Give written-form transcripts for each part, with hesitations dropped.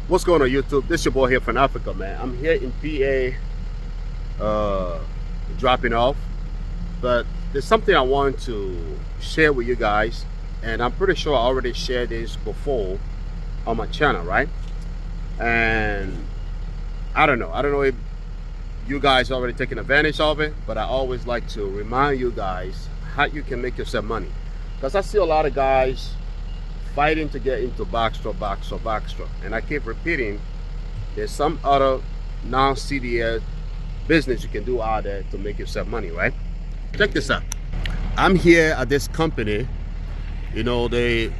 What's going on YouTube? This your boy here from Africa, man. I'm here in PA dropping off, but there's something I want to share with you guys, and I'm pretty sure I already shared this before on my channel, right? And I don't know if you guys already taking advantage of it, but I always like to remind you guys how you can make yourself money, because I see a lot of guys fighting to get into backstrap, and I keep repeating, there's some other non-CDL business you can do out there to make yourself money, right? Check this out. I'm here at this company. You know, they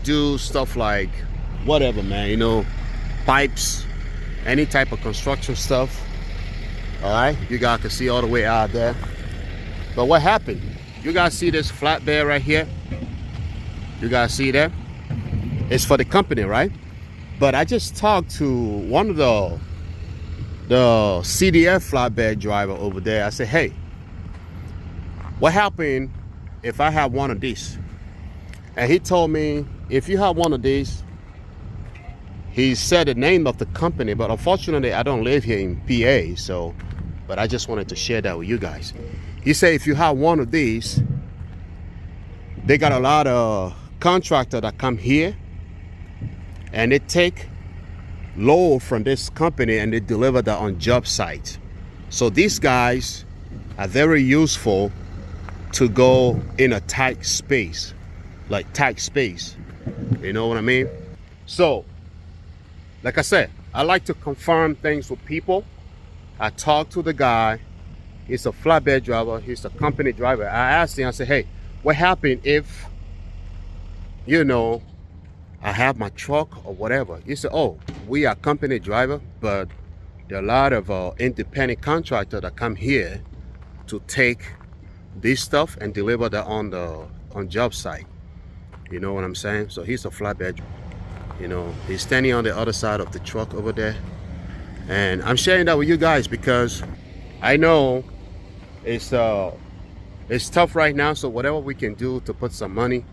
do stuff like whatever, man, you know, pipes, any type of construction stuff. All right, you guys can see all the way out there. But what happened, you guys see this flatbed right here? You guys see that? It's for the company, right? But I just talked to one of the CDL flatbed driver over there. I said, hey, what happened if I have one of these? And he told me, if you have one of these, he said the name of the company, but unfortunately I don't live here in PA, so, but I just wanted to share that with you guys. He said if you have one of these, they got a lot of contractors that come here and they take load from this company and they deliver that on job site. So these guys are very useful to go in a tight space, like tight space, you know what I mean? So like I said, I like to confirm things with people. I talked to the guy. He's a flatbed driver. He's a company driver. I asked him, I said, hey, what happened if, you know, I have my truck or whatever? He said, oh, we are company driver, but there are a lot of independent contractors that come here to take this stuff and deliver that on job site. You know what I'm saying? So he's a flatbed. You know, he's standing on the other side of the truck over there. And I'm sharing that with you guys because I know it's tough right now. So whatever we can do to put some money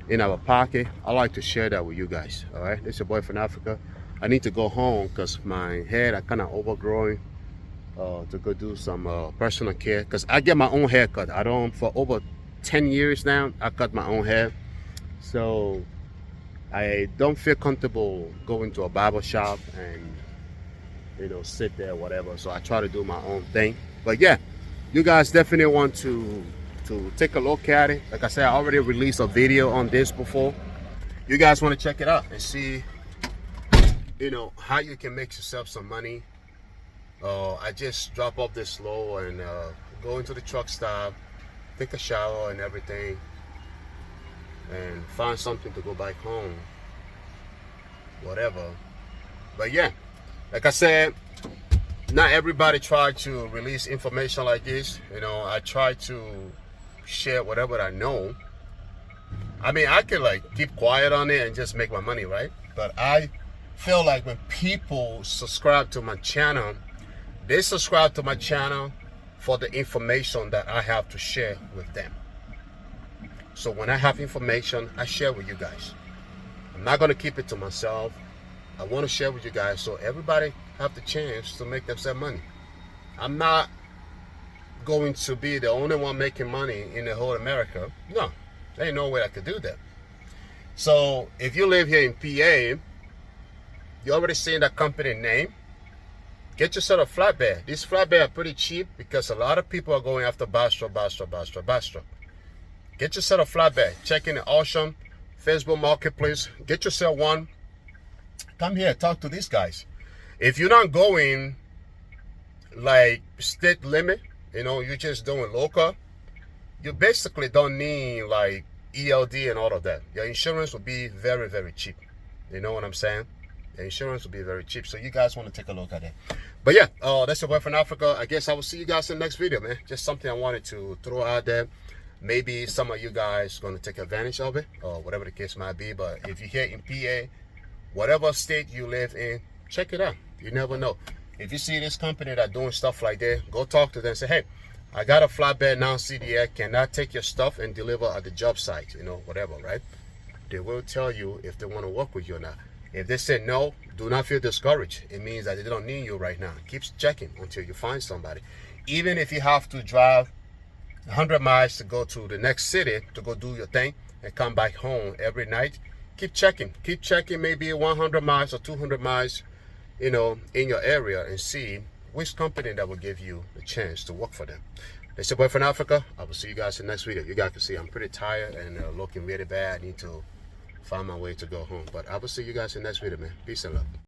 in our pocket, I like to share that with you guys. All right, this is your boy from Africa. I need to go home because my head are kind of overgrowing to go do some personal care, because I get my own haircut. I don't, for over 10 years now, I cut my own hair. So I don't feel comfortable going to a barber shop and, you know, sit there, whatever. So I try to do my own thing. But yeah, you guys definitely want to take a look at it. Like I said, I already released a video on this before. You guys want to check it out and see, you know, how you can make yourself some money. I just drop off this load and go into the truck stop, take a shower and everything, and find something to go back home, whatever. But yeah, like I said, not everybody try to release information like this. You know, I try to share whatever I know. I mean, I can like keep quiet on it and just make my money, right? But I feel like when people subscribe to my channel, they subscribe to my channel for the information that I have to share with them. So when I have information, I share with you guys. I'm not going to keep it to myself. I want to share with you guys so everybody have the chance to make themselves money. I'm not going to be the only one making money in the whole America. No, there ain't no way I could do that. So if you live here in PA, you already seen that company name. Get yourself a flatbed. These flatbed are pretty cheap because a lot of people are going after backstrap. Get yourself a flatbed. Check in the auction, Facebook Marketplace. Get yourself one. Come here, talk to these guys. If you're not going like state limit, you know, you're just doing local, you basically don't need like ELD and all of that. Your insurance will be very, very cheap. You know what I'm saying? The insurance will be very cheap. So you guys want to take a look at it. But yeah, that's your boy from Africa. I guess I will see you guys in the next video, man. Just something I wanted to throw out there. Maybe some of you guys going to take advantage of it, or whatever the case might be. But if you're here in PA, whatever state you live in, check it out. You never know. If you see this company that doing stuff like that, go talk to them and say, hey, I got a flatbed non-CDL. Can I take your stuff and deliver at the job site? You know, whatever, right? They will tell you if they want to work with you or not. If they say no, do not feel discouraged. It means that they don't need you right now. Keep checking until you find somebody. Even if you have to drive 100 miles to go to the next city to go do your thing and come back home every night, keep checking. Keep checking maybe 100 miles or 200 miles, in your area, and see which company that will give you the chance to work for them. It's your boy from Africa. I will see you guys in the next video. You guys can see I'm pretty tired and looking really bad. I need to find my way to go home. But I will see you guys in the next video, man. Peace and love.